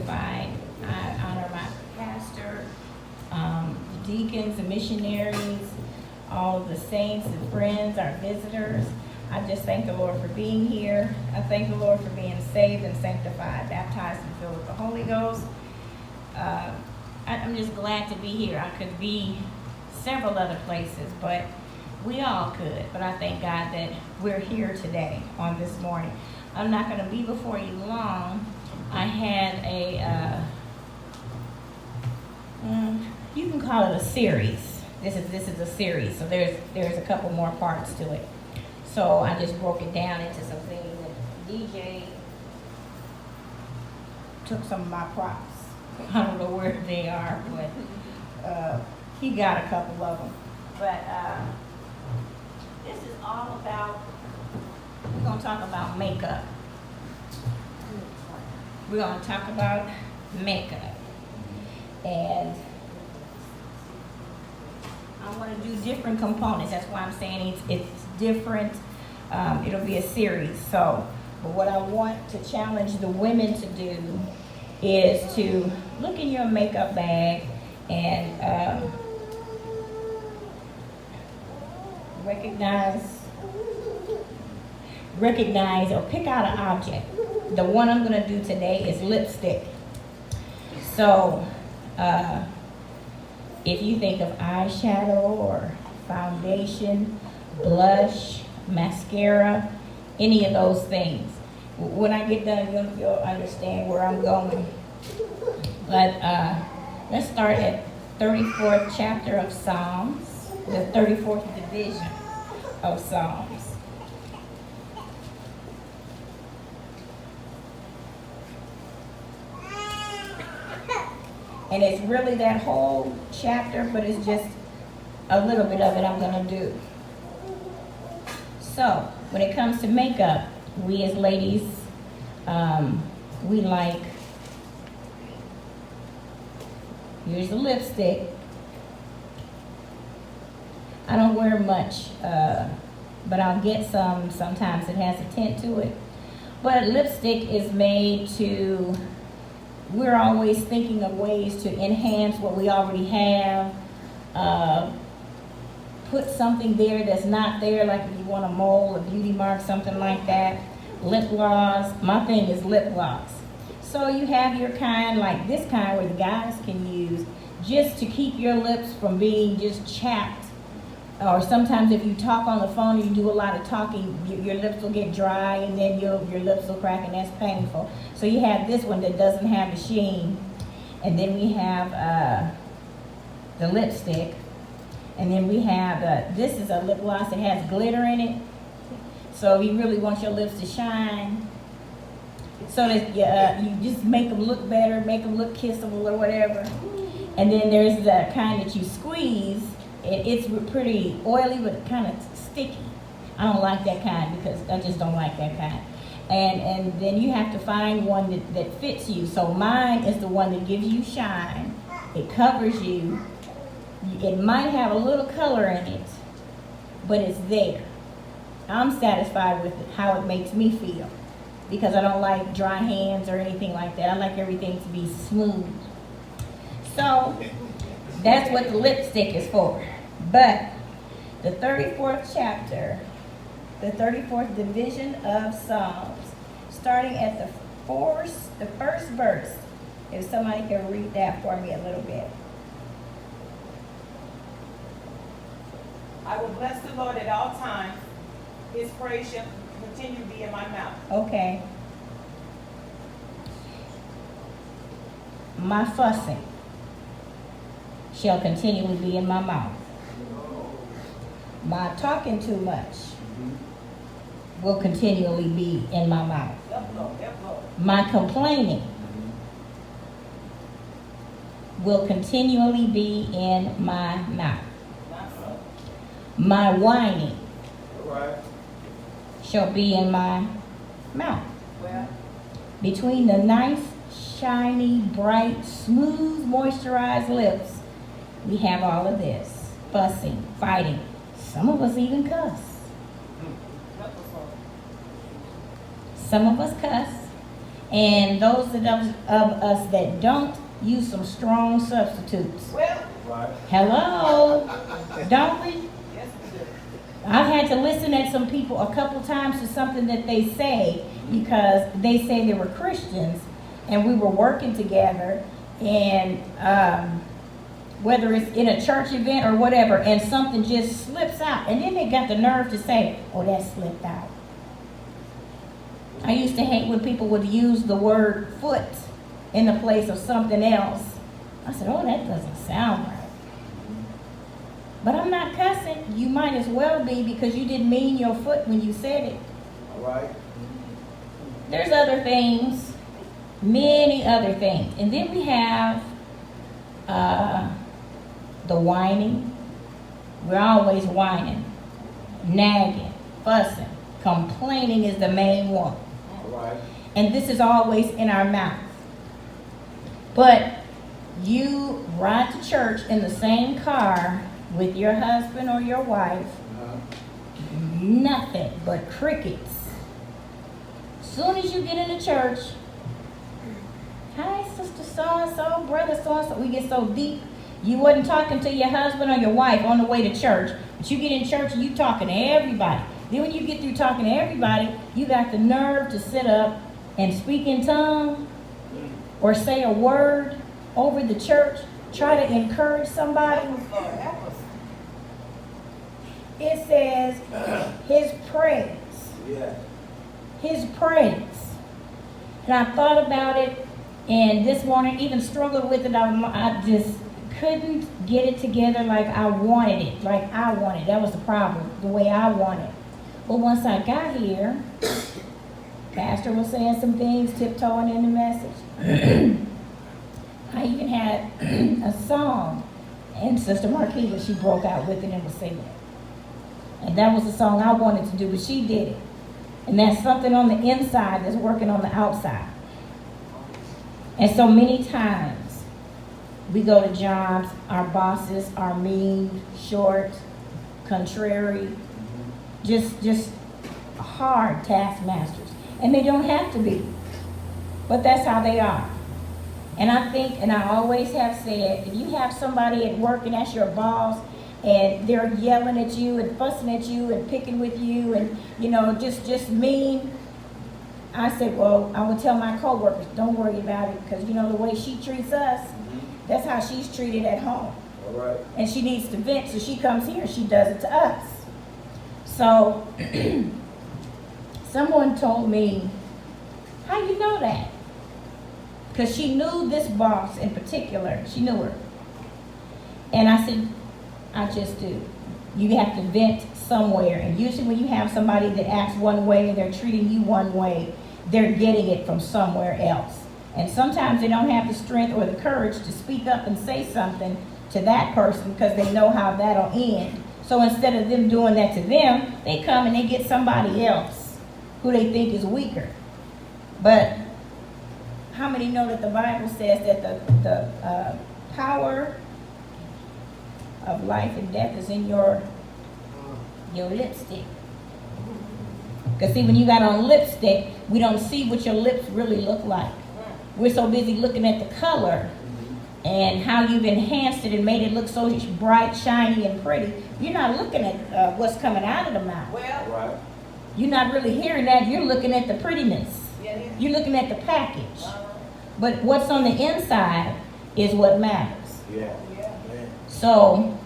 Sanctified. I honor my pastor, the deacons, the missionaries, all of the saints and friends, our visitors. I just thank the Lord for being here. I thank the Lord for being saved and sanctified, baptized and filled with the Holy Ghost. I'm just glad to be here. I could be several other places, but we all could. But I thank God that we're here today on this morning. I'm not going to be before you long. I had you can call it a series. This is a series, so there's a couple more parts to it. So I just broke it down into some things. And DJ took some of my props. I don't know where they are, but he got a couple of them. But this is all about, we're going to talk about makeup. We're going to talk about makeup. And I want to do different components. That's why I'm saying it's different. It'll be a series. So, but what I want to challenge the women to do is to look in your makeup bag and recognize or pick out an object. The one I'm going to do today is lipstick. So, if you think of eyeshadow or foundation, blush, mascara, any of those things, when I get done, you'll understand where I'm going. But let's start at 34th chapter of Psalms, the 34th division of Psalms. And it's really that whole chapter, but it's just a little bit of it I'm going to do. So, when it comes to makeup, we as ladies, we like, here's the lipstick. I don't wear much, but I'll get some. Sometimes it has a tint to it. But lipstick is made to, we're always thinking of ways to enhance what we already have. Put something there that's not there, like if you want a mole, a beauty mark, something like that. Lip gloss. My thing is lip gloss. So you have your kind, like this kind where the guys can use, just to keep your lips from being just chapped. Or sometimes if you talk on the phone and you do a lot of talking, your lips will get dry and then your lips will crack, and that's painful. So you have this one that doesn't have the sheen. And then we have the lipstick. And then we have, this is a lip gloss that has glitter in it. So you really want your lips to shine. So that you just make them look better, make them look kissable or whatever. And then there's the kind that you squeeze. It's pretty oily, but kind of sticky. I don't like that kind because I just don't like that kind. And then you have to find one that fits you. So mine is the one that gives you shine. It covers you. It might have a little color in it, but it's there. I'm satisfied with it, how it makes me feel, because I don't like dry hands or anything like that. I like everything to be smooth. So that's what the lipstick is for. But the 34th chapter, the 34th division of Psalms, starting at the first verse, if somebody can read that for me a little bit. I will bless the Lord at all times. His praise shall continue to be in my mouth. Okay. My fussing shall continually be in my mouth. My talking too much will continually be in my mouth. My complaining will continually be in my mouth. My whining shall be in my mouth. Between the nice, shiny, bright, smooth, moisturized lips, we have all of this. Fussing, fighting. Some of us even cuss. Some of us cuss. And those of us that don't, use some strong substitutes. Well, Right. Hello? Don't we? yes, we do. I've had to listen at some people a couple times to something that they say because they say they were Christians and we were working together, and whether it's in a church event or whatever, and something just slips out, and then they got the nerve to say, oh, that slipped out. I used to hate when people would use the word foot in the place of something else. I said, oh, that doesn't sound right. But I'm not cussing. You might as well be, because you didn't mean your foot when you said it. All right. There's other things, many other things. And then we have the whining. We're always whining, nagging, fussing. Complaining is the main one. All right. And this is always in our mouth. But you ride to church in the same car with your husband or your wife, nothing but crickets. Soon as you get into church, hi, sister so-and-so, brother so-and-so, we get so deep. You wasn't talking to your husband or your wife on the way to church, but you get in church and you talking to everybody. Then when you get through talking to everybody, you got the nerve to sit up and speak in tongues or say a word over the church, try to encourage somebody. Lord, help us. It says his praise. Yeah. His praise. And I thought about it, and this morning even struggled with it. I just couldn't get it together like I wanted it. Like I wanted. That was the problem, the way I wanted. But once I got here, Pastor was saying some things, tiptoeing in the message. I even had a song, and Sister Marquita, she broke out with it and was singing it. And that was the song I wanted to do, but she did it. And that's something on the inside that's working on the outside. And so many times, we go to jobs, our bosses are mean, short, contrary, just hard taskmasters. And they don't have to be, but that's how they are. And I think, and I always have said, if you have somebody at work and that's your boss, and they're yelling at you and fussing at you and picking with you and, you know, just mean, I said, well, I would tell my coworkers, don't worry about it, because, you know, the way she treats us, that's how she's treated at home. All right. And she needs to vent, so she comes here and she does it to us. So, someone told me, how you know that? Because she knew this boss in particular. She knew her. And I said, I just do. You have to vent somewhere. And usually when you have somebody that acts one way and they're treating you one way, they're getting it from somewhere else. And sometimes they don't have the strength or the courage to speak up and say something to that person because they know how that'll end. So instead of them doing that to them, they come and they get somebody else who they think is weaker. But how many know that the Bible says that the power of life and death is in your lipstick? Because see, when you got on lipstick, we don't see what your lips really look like. We're so busy looking at the color and how you've enhanced it and made it look so bright, shiny, and pretty. You're not looking at what's coming out of the mouth. Well, Right. You're not really hearing that. You're looking at the prettiness. yeah, You're looking at the package. But what's on the inside is what matters. Yeah. yeah. Man. So,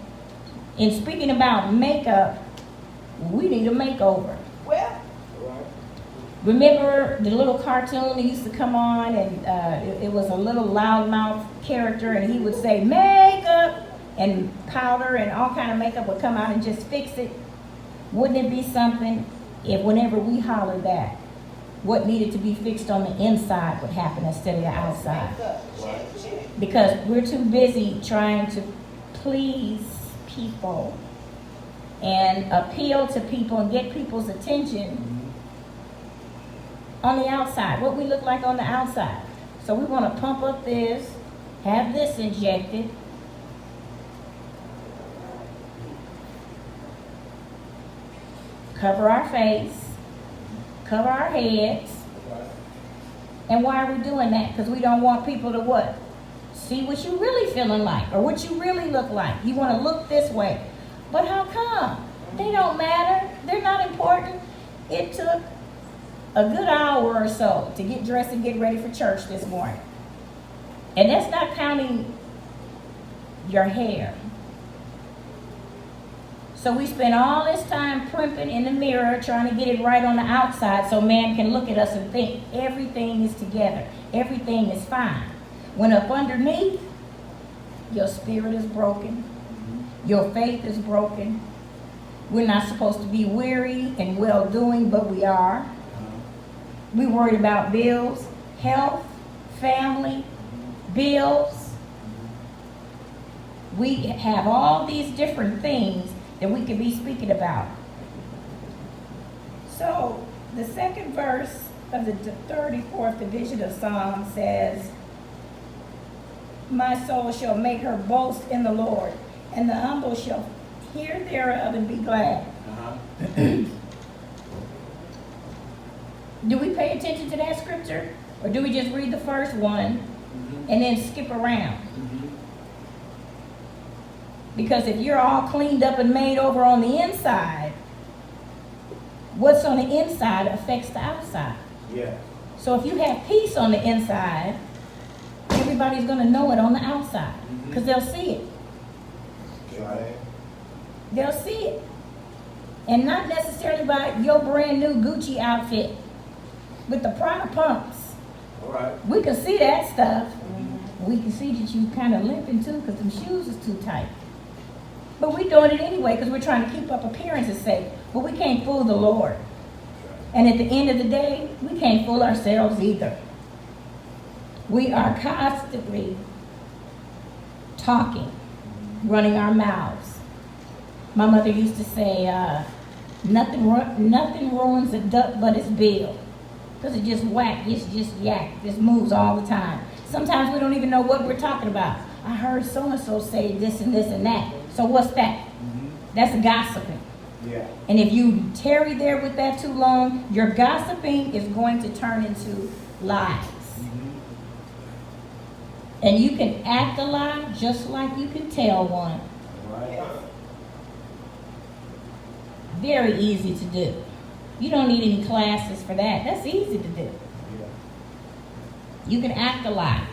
in speaking about makeup, we need a makeover. Well, All right. Remember the little cartoon that used to come on, and it was a little loudmouth character, and he would say makeup, and powder and all kind of makeup would come out and just fix it. Wouldn't it be something if whenever we hollered that, what needed to be fixed on the inside would happen instead of the outside? check. Because we're too busy trying to please people and appeal to people and get people's attention on the outside, what we look like on the outside. So we want to pump up this, have this injected, cover our face, cover our heads, And why are we doing that? Because we don't want people to what? See what you really feeling like or what you really look like. You want to look this way. But how come? They don't matter. They're not important. It took a good hour or so to get dressed and get ready for church this morning. And that's not counting your hair. So we spend all this time primping in the mirror trying to get it right on the outside so man can look at us and think everything is together. Everything is fine. When up underneath, your spirit is broken. Your faith is broken. We're not supposed to be weary and well-doing, but we are. We worried about bills, health, family, bills. We have all these different things that we could be speaking about. So the second verse of the 34th division of Psalm says, my soul shall make her boast in the Lord, and the humble shall hear thereof and be glad. Do we pay attention to that scripture? Or do we just read the first one and then skip around? Because if you're all cleaned up and made over on the inside, what's on the inside affects the outside. Yeah. So if you have peace on the inside, everybody's going to know it on the outside because they'll see it. Right. They'll see it. And not necessarily by your brand new Gucci outfit with the Prada pumps. All right. We can see that stuff. We can see that you kind of limping too because them shoes is too tight. But we're doing it anyway because we're trying to keep up appearances' sake. But we can't fool the Lord. And at the end of the day, we can't fool ourselves either. We are constantly talking, running our mouths. My mother used to say, nothing ruins a duck but its bill. Because it just whack, it's just yak, just moves all the time. Sometimes we don't even know what we're talking about. I heard so-and-so say this and this and that. So what's that? That's gossiping. Yeah. And if you tarry there with that too long, your gossiping is going to turn into lies. And you can act a lie just like you can tell one. Right. Very easy to do. You don't need any classes for that. That's easy to do. Yeah. You can act a lie.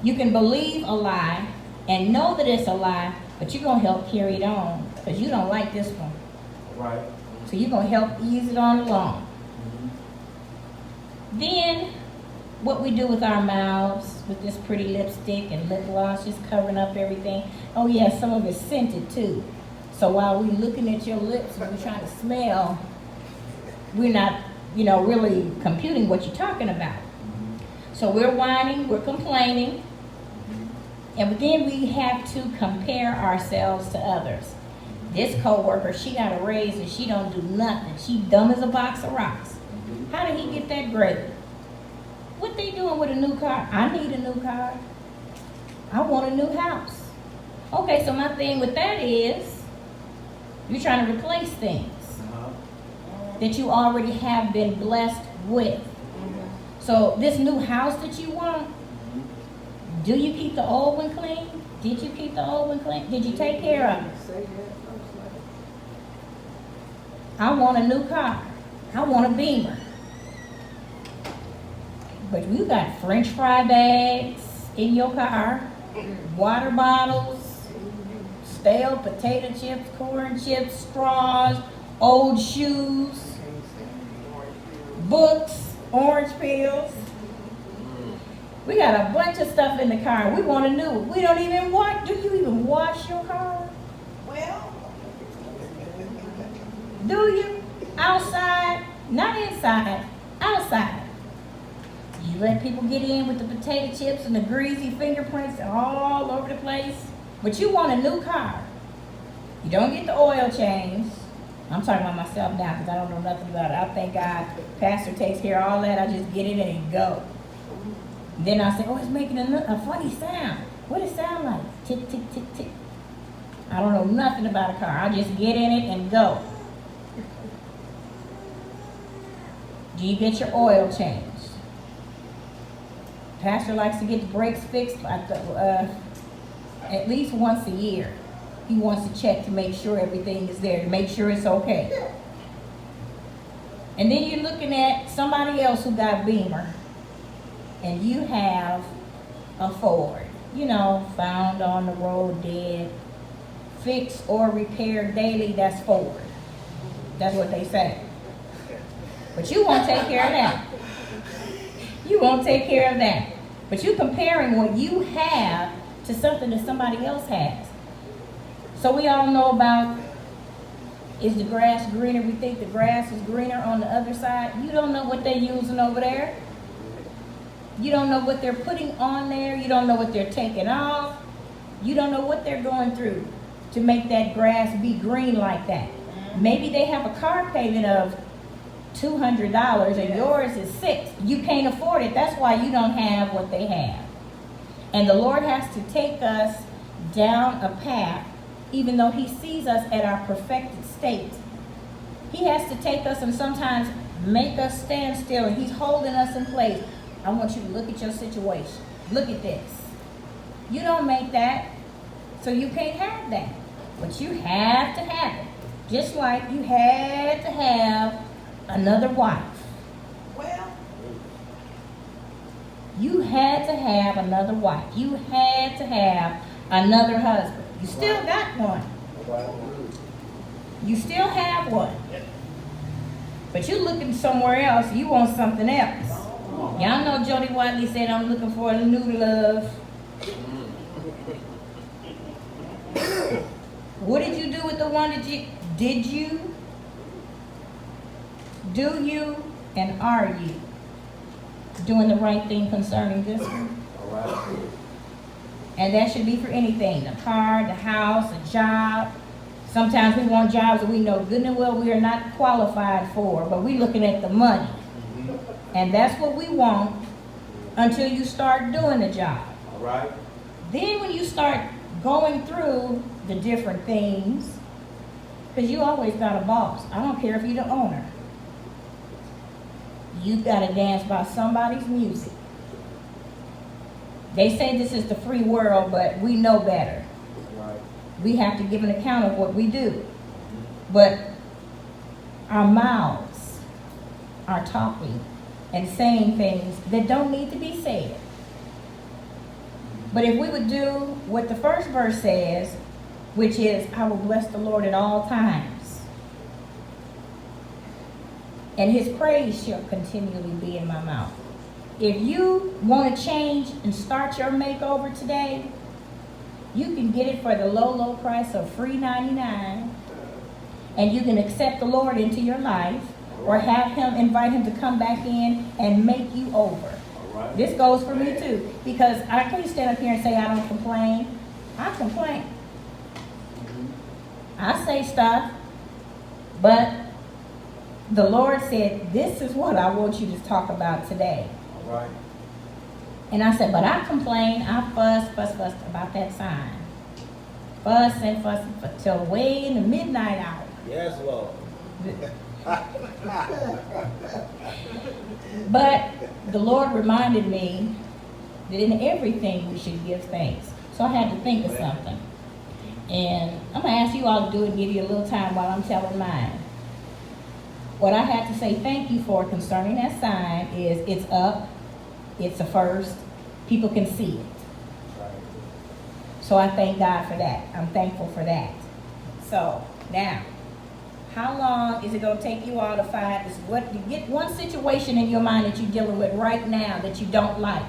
You can believe a lie and know that it's a lie, but you're going to help carry it on because you don't like this one. Right. So you're going to help ease it on along. Then, what we do with our mouths, with this pretty lipstick and lip gloss, just covering up everything. Oh yeah, some of it's scented too. So while we're looking at your lips and we're trying to smell, we're not, really computing what you're talking about. So we're whining, we're complaining, and then we have to compare ourselves to others. This coworker, she got a raise and she don't do nothing. She dumb as a box of rocks. How did he get that grade? What they doing with a new car? I need a new car. I want a new house. Okay, so my thing with that is you're trying to replace things that you already have been blessed with. So this new house that you want, do you keep the old one clean? Did you keep the old one clean? Did you take care of it? I want a new car. I want a Beamer. But you got French fry bags in your car, water bottles, stale potato chips, corn chips, straws, old shoes, books, orange peels. We got a bunch of stuff in the car. We want a new one. We don't even wash. Do you even wash your car? Well, Do you? Outside? Not inside. Outside. You let people get in with the potato chips and the greasy fingerprints all over the place. But you want a new car. You don't get the oil changed. I'm talking about myself now because I don't know nothing about it. I thank God Pastor takes care of all that. I just get in it and go. Then I say, oh, it's making a funny sound. What does it sound like? Tick, tick, tick, tick. I don't know nothing about a car. I just get in it and go. Do you get your oil changed? Pastor likes to get the brakes fixed like at least once a year. He wants to check to make sure everything is there, to make sure it's okay. And then you're looking at somebody else who got Beamer, and you have a Ford, found on the road dead, fixed or repaired daily. That's Ford. That's what they say. But you won't take care of that. You won't take care of that. But you're comparing what you have to something that somebody else has. So we all know about, is the grass greener? We think the grass is greener on the other side. You don't know what they're using over there. You don't know what they're putting on there. You don't know what they're taking off. You don't know what they're going through to make that grass be green like that. Maybe they have a car payment of $200 and yours is $600. You can't afford it. That's why you don't have what they have. And the Lord has to take us down a path, even though He sees us at our perfected state. He has to take us and sometimes make us stand still, and He's holding us in place. I want you to look at your situation. Look at this. You don't make that, so you can't have that. But you have to have it. Just like you had to have another wife. Well, you had to have another wife. You had to have another husband. You still got one. You still have one. But you're looking somewhere else. You want something else. Y'all know Jody Watley said, I'm looking for a new love. What did you do with the one that did you? Do you? And are you doing the right thing concerning this one? All right. And that should be for anything. The car, the house, a job. Sometimes we want jobs that we know good and well we are not qualified for, but we're looking at the money. And that's what we want until you start doing the job. All right. Then when you start going through the different things, because you always got a boss. I don't care if you're the owner. You got to dance by somebody's music. They say this is the free world, but we know better. Right. We have to give an account of what we do. But our mouths are talking and saying things that don't need to be said. But if we would do what the first verse says, which is, I will bless the Lord at all times, and His praise shall continually be in my mouth. If you want to change and start your makeover today, you can get it for the low, low price of free $99, and you can accept the Lord into your life, or have Him, invite Him to come back in and make you over. All right. This goes for me too, because I can't stand up here and say I don't complain. I complain. I say stuff, but the Lord said, this is what I want you to talk about today. All right. And I said, but I complain, I fuss about that sign. Fuss and fuss till way in the midnight hour. Yes, Lord. But the Lord reminded me that in everything we should give thanks. So I had to think of something. And I'm going to ask you all to do it and give you a little time while I'm telling mine. What I had to say thank you for concerning that sign is it's up, it's a first, people can see it. Right. So I thank God for that. I'm thankful for that. So now, how long is it going to take you all to find this? What you get one situation in your mind that you're dealing with right now that you don't like.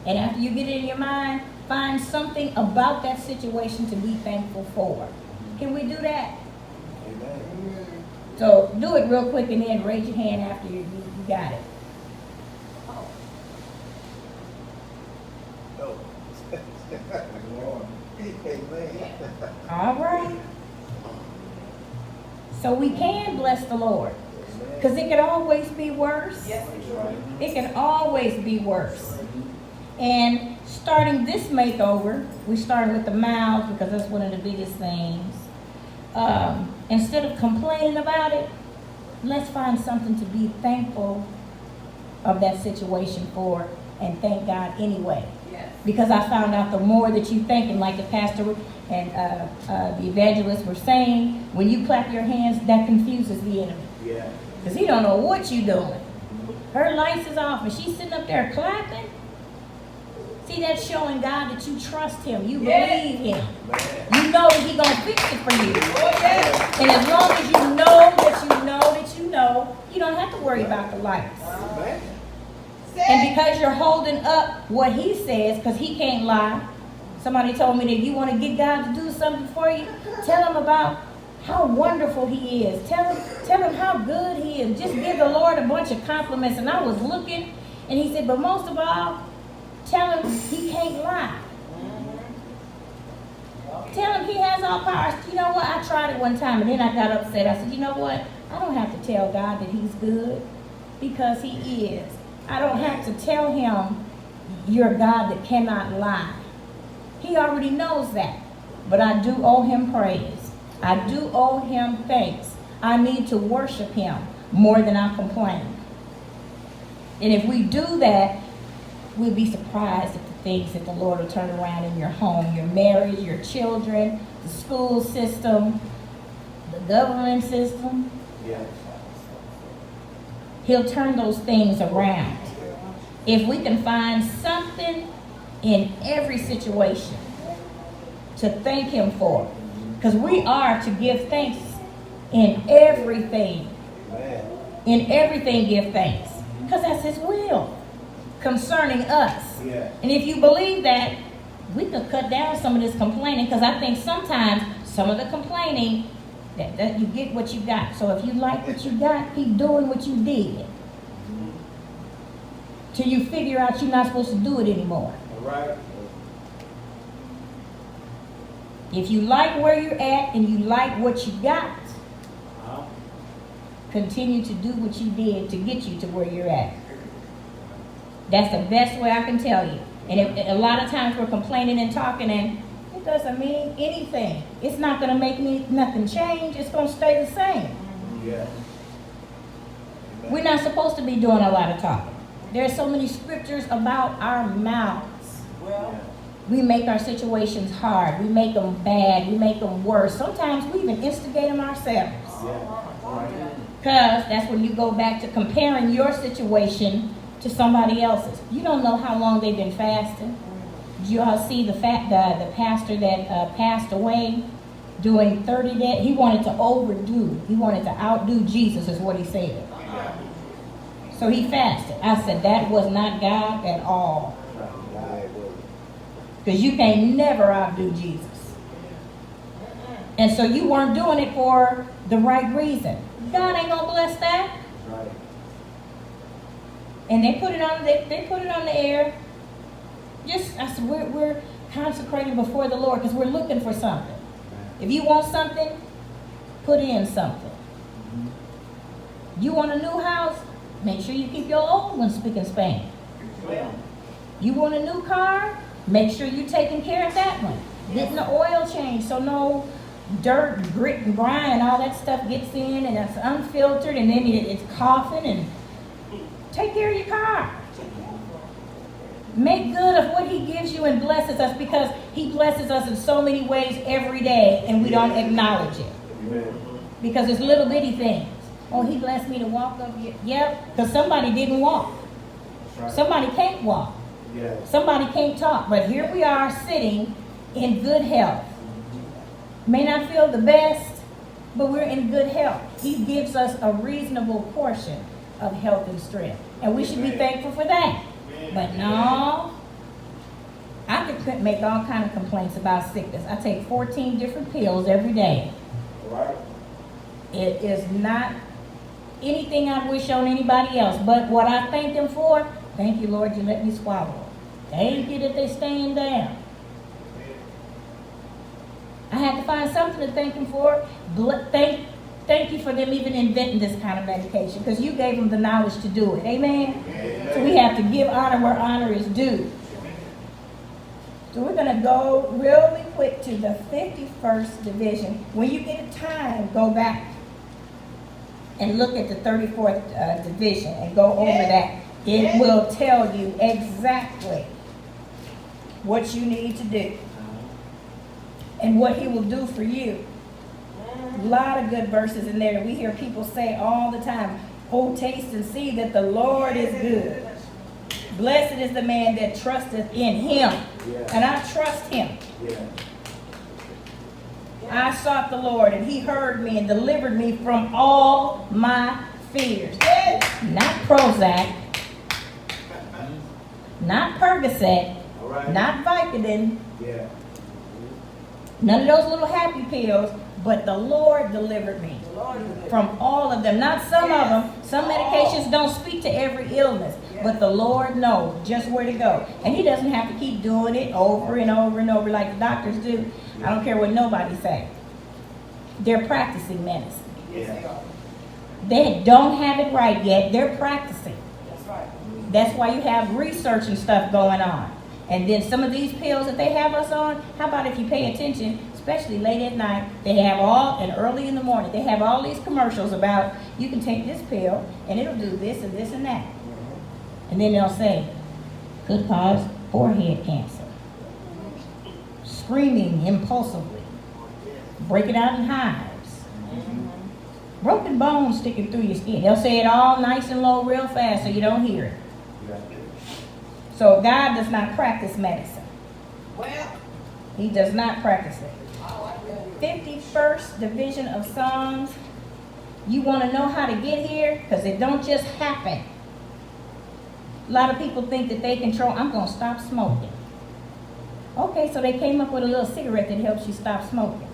And after you get it in your mind, find something about that situation to be thankful for. Can we do that? Amen. So do it real quick and then raise your hand after you got it. Oh. Lord. Amen. All right. So we can bless the Lord. Because it could always be worse. yes, That's right. It can always be worse. And starting this makeover, we started with the mouth because that's one of the biggest things. Instead of complaining about it, let's find something to be thankful of that situation for, and thank God anyway. Yes. Because I found out the more that you think, and like the pastor and the evangelist were saying, when you clap your hands, that confuses the enemy. Yeah. Because he don't know what you're doing. Her lights is off and she's sitting up there clapping. See, that's showing God that you trust him. You believe him. Man. You know that he gonna fix it for you. Oh, yes. And as long as you know that you know that you know, you don't have to worry about the lights. Man. And because you're holding up what he says, because he can't lie. Somebody told me that if you want to get God to do something for you, tell him about how wonderful he is. Tell him how good he is. Just give the Lord a bunch of compliments. And I was looking, and he said, but most of all, tell him he can't lie. Tell him he has all powers. You know what? I tried it one time, and then I got upset. I said, you know what? I don't have to tell God that he's good, because he is. I don't have to tell him you're a God that cannot lie. He already knows that. But I do owe him praise. I do owe him thanks. I need to worship him more than I complain. And if we do that, we'll be surprised at the things that the Lord will turn around in your home, your marriage, your children, the school system, the government system. Yeah. He'll turn those things around. If we can find something in every situation to thank him for. Because we are to give thanks in everything. Man. In everything give thanks. Because that's his will concerning us. Yeah. And if you believe that, we could cut down some of this complaining. Because I think sometimes some of the complaining, that you get what you got. So if you like what you got, keep doing what you did. Till you figure out you're not supposed to do it anymore. All right. If you like where you're at and you like what you got, continue to do what you did to get you to where you're at. That's the best way I can tell you. And a lot of times we're complaining and talking, and it doesn't mean anything. It's not going to make nothing change. It's going to stay the same. Yeah. We're not supposed to be doing a lot of talking. There are so many scriptures about our mouths. Well, We make our situations hard. We make them bad. We make them worse. Sometimes we even instigate them ourselves. Yeah. Because that's when you go back to comparing your situation to somebody else's. You don't know how long they've been fasting. Did you all see the pastor that passed away doing 30 days? He wanted to overdo. He wanted to outdo Jesus is what he said. So he fasted. I said that was not God at all. Because you can't never outdo Jesus. And so you weren't doing it for the right reason. God ain't gonna bless that. Right. And they put it on. They put it on the air. I said we're consecrating before the Lord because we're looking for something. If you want something, put in something. You want a new house? Make sure you keep your old one spick and span. You want a new car? Make sure you're taking care of that one. Getting the oil change so no dirt, grit, and grime and all that stuff gets in and it's unfiltered and then it's coughing. And take care of your car. Make good of what he gives you and blesses us, because he blesses us in so many ways every day and we don't acknowledge it. Amen. Because it's little bitty things. Oh, he blessed me to walk up here. Yep, because somebody didn't walk. Right. Somebody can't walk. Yeah. Somebody can't talk. But here we are sitting in good health. May not feel the best, but we're in good health. He gives us a reasonable portion of health and strength. And we should be thankful for that. But no, I could make all kind of complaints about sickness. I take 14 different pills every day. Right. It is not anything I wish on anybody else. But what I thank him for, thank you, Lord, you let me swallow. Thank you that they're staying down. I had to find something to thank him for. Thank you for them even inventing this kind of medication, because you gave them the knowledge to do it. Amen? Amen. So we have to give honor where honor is due. So we're going to go really quick to the 51st division. When you get a time, go back and look at the 34th division and go over that. It will tell you exactly what you need to do and what he will do for you. A lot of good verses in there that we hear people say all the time. Oh, taste and see that the Lord is good. Blessed is the man that trusteth in him. Yeah. And I trust him. Yeah. I sought the Lord, and he heard me and delivered me from all my fears. Not Prozac, not Percocet, All right. not Vicodin, Yeah. none of those little happy pills, but the Lord delivered me from all of them. Not some of them. Some medications don't speak to every illness, but the Lord knows just where to go. And he doesn't have to keep doing it over and over and over like the doctors do. I don't care what nobody say. They're practicing medicine. Yeah. They don't have it right yet. They're practicing. That's right. That's why you have research and stuff going on. And then some of these pills that they have us on, how about if you pay attention, especially late at night, they have all, and early in the morning, they have all these commercials about you can take this pill and it'll do this and this and that. And then they'll say, could cause forehead cancer. Screaming impulsively. Break it out in hives. Broken bones sticking through your skin. They'll say it all nice and low real fast so you don't hear it. Yeah. So God does not practice medicine. Well, He does not practice it. 51st division of Psalms. You want to know how to get here? Because it don't just happen. A lot of people think that they control, I'm going to stop smoking. Okay, so they came up with a little cigarette that helps you stop smoking.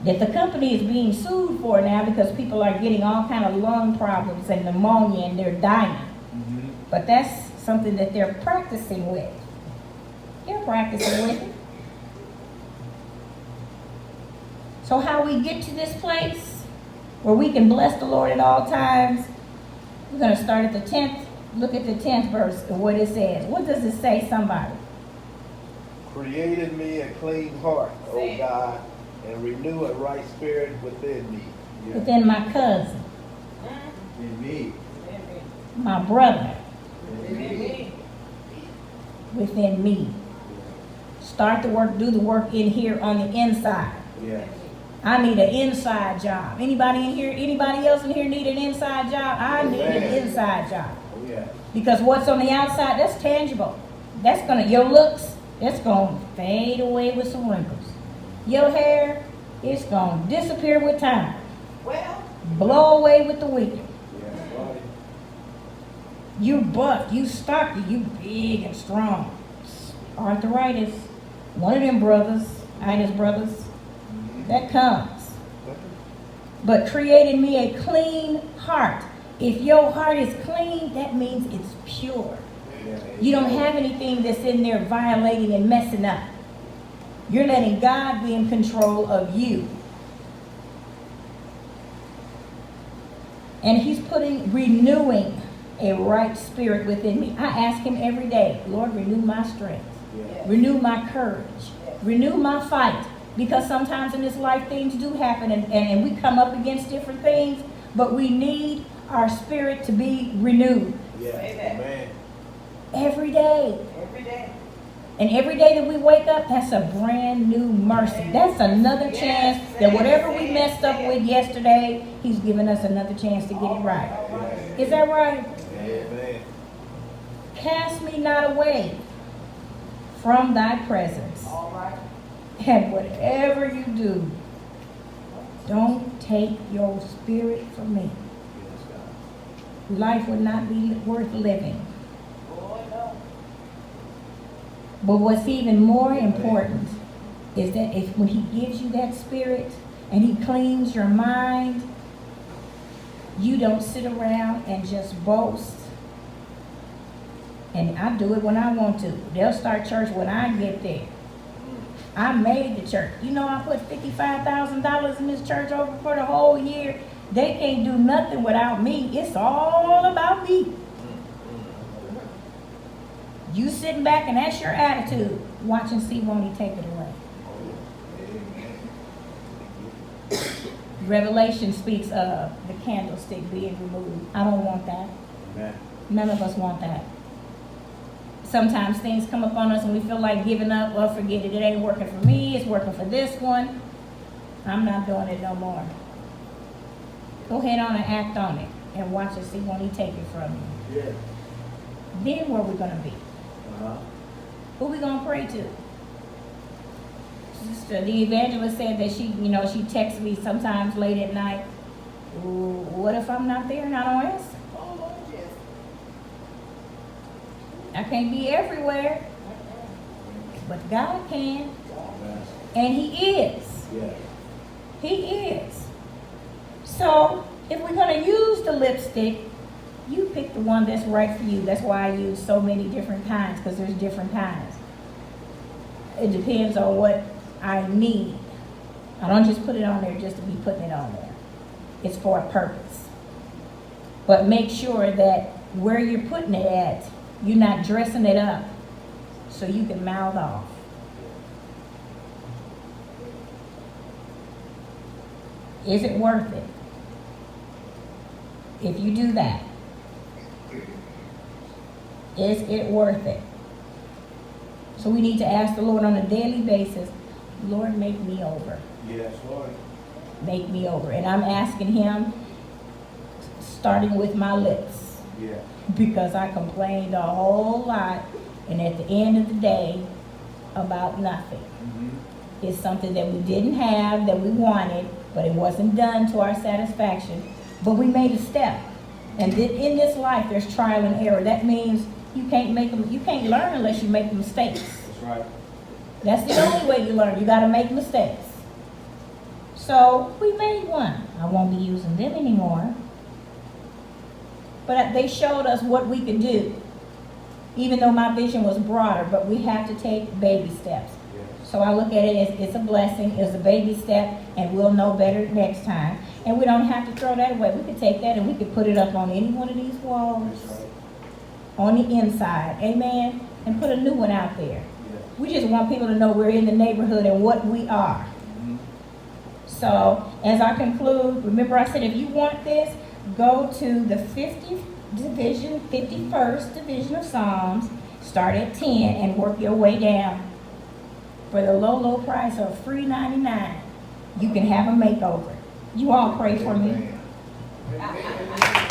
That the company is being sued for now because people are getting all kind of lung problems and pneumonia and they're dying. Mm-hmm. But that's something that they're practicing with. They're practicing with it. So how we get to this place where we can bless the Lord at all times, we're going to start at the 10th. Look at the 10th verse of what it says. What does it say, somebody? Create in me a clean heart, O God, and renew a right spirit within me. Yeah. Within my cousin, In me. my brother, In me. within me. Start the work, do the work in here on the inside. Yeah. I need an inside job. Anybody in here, anybody else in here need an inside job? I need an inside job. Oh yeah. Because what's on the outside, that's tangible. That's gonna, your looks, it's gonna fade away with some wrinkles. Your hair, it's gonna disappear with time. well, Blow away with the week. Yeah. Right. You buff, you stocky, you big and strong. Arthritis, one of them brothers, itis brothers, that comes. But creating me a clean heart. If your heart is clean, that means it's pure. Yeah. You don't have anything that's in there violating and messing up. You're letting God be in control of you. And he's renewing a right spirit within me. I ask him every day, Lord, renew my strength. Yeah. Renew my courage. Renew my fight. Because sometimes in this life things do happen and we come up against different things, but we need our spirit to be renewed Yeah. say that Amen. every day. every day. And every day that we wake up, that's a brand new mercy. That's another chance that whatever we messed up with yesterday, he's giving us another chance to get it right. Is that right? Amen. Cast me not away from thy presence. All right. And whatever you do, don't take your spirit from me. Yes, God. Life would not be worth living. Boy, no. But what's even more important is that if when he gives you that spirit and he cleans your mind, you don't sit around and just boast. And I do it when I want to. They'll start church when I get there. I made the church. You know, I put $55,000 in this church over for the whole year. They can't do nothing without me. It's all about me. You sitting back and that's your attitude. Watch and see, won't he take it away? Revelation speaks of the candlestick being removed. I don't want that. Amen. None of us want that. Sometimes things come upon us and we feel like giving up. Well, forget it. It ain't working for me. It's working for this one. I'm not doing it no more. Go ahead on and act on it and watch and see when he take it from you. Yes. Then where we gonna be? Uh-huh. Who we gonna pray to? Sister, the evangelist said that she texts me sometimes late at night. Ooh, what if I'm not there and I don't answer? Oh, Lord, yes. I can't be everywhere, but God can, Yes. and He is. Yes. He is. So, if we're gonna use the lipstick, you pick the one that's right for you. That's why I use so many different kinds, because there's different kinds. It depends on what I need. I don't just put it on there just to be putting it on there. It's for a purpose. But make sure that where you're putting it at, you're not dressing it up so you can mouth off. Is it worth it? If you do that, is it worth it? So we need to ask the Lord on a daily basis, Lord, make me over. Yes, Lord. Make me over. And I'm asking Him, starting with my lips, Yeah. because I complained a whole lot, and at the end of the day, about nothing. Mm-hmm. It's something that we didn't have, that we wanted, but it wasn't done to our satisfaction. But we made a step. And in this life, there's trial and error. That means you can't learn unless you make mistakes. That's right. That's the only way you learn. You got to make mistakes. So we made one. I won't be using them anymore. But they showed us what we could do, even though my vision was broader. But we have to take baby steps. Yes. So I look at it as it's a blessing, it's a baby step, and we'll know better next time. And we don't have to throw that away. We could take that and we could put it up on any one of these walls, That's right. on the inside, amen, and put a new one out there. Yes. We just want people to know we're in the neighborhood and what we are. Mm-hmm. So as I conclude, remember I said if you want this, go to the 51st division of Psalms, start at 10 and work your way down. For the low, low price of $3.99, you can have a makeover. You all pray for me. Amen.